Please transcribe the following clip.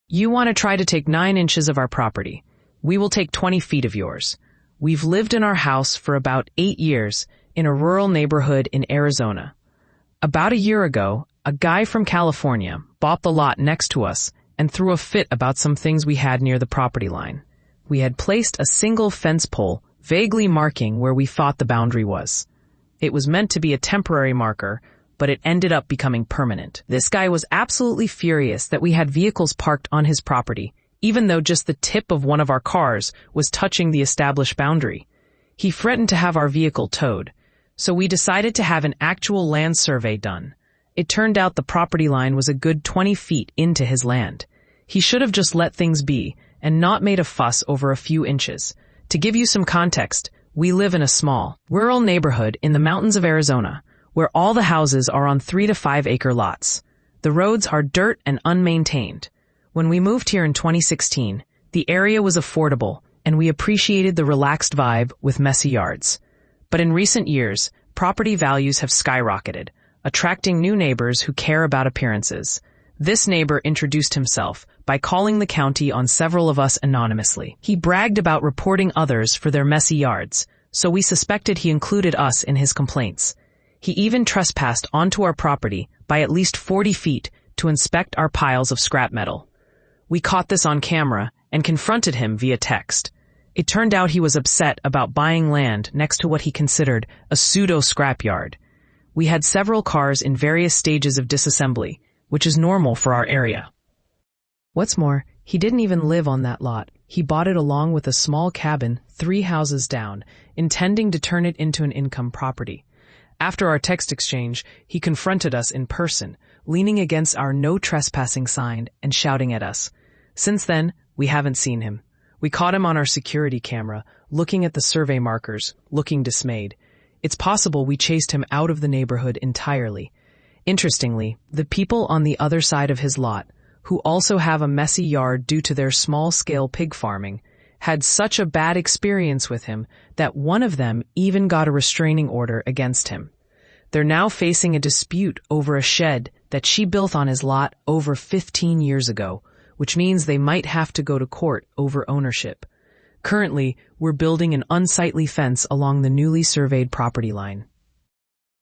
You want to try to take 9 inches of our property. We will take 20 feet of yours. We've lived in our house for about 8 years in a rural neighborhood in Arizona. About a year ago, a guy from California bought the lot next to us and threw a fit about some things we had near the property line. We had placed a single fence pole, vaguely marking where we thought the boundary was. It was meant to be a temporary marker, but it ended up becoming permanent. This guy was absolutely furious that we had vehicles parked on his property, even though just the tip of one of our cars was touching the established boundary. He threatened to have our vehicle towed, so we decided to have an actual land survey done. It turned out the property line was a good 20 feet into his land. He should have just let things be and not made a fuss over a few inches. To give you some context, we live in a small, rural neighborhood in the mountains of Arizona, where all the houses are on 3 to 5 acre lots. The roads are dirt and unmaintained. When we moved here in 2016, the area was affordable, and we appreciated the relaxed vibe with messy yards. But in recent years, property values have skyrocketed, attracting new neighbors who care about appearances. This neighbor introduced himself by calling the county on several of us anonymously. He bragged about reporting others for their messy yards, so we suspected he included us in his complaints. He even trespassed onto our property by at least 40 feet to inspect our piles of scrap metal. We caught this on camera and confronted him via text. It turned out he was upset about buying land next to what he considered a pseudo-scrapyard. We had several cars in various stages of disassembly, which is normal for our area. What's more, he didn't even live on that lot. He bought it along with a small cabin 3 houses down, intending to turn it into an income property. After our text exchange, he confronted us in person, leaning against our no trespassing sign and shouting at us. Since then, we haven't seen him. We caught him on our security camera, looking at the survey markers, looking dismayed. It's possible we chased him out of the neighborhood entirely. Interestingly, the people on the other side of his lot, who also have a messy yard due to their small-scale pig farming, had such a bad experience with him that one of them even got a restraining order against him. They're now facing a dispute over a shed that she built on his lot over 15 years ago, which means they might have to go to court over ownership. Currently, we're building an unsightly fence along the newly surveyed property line.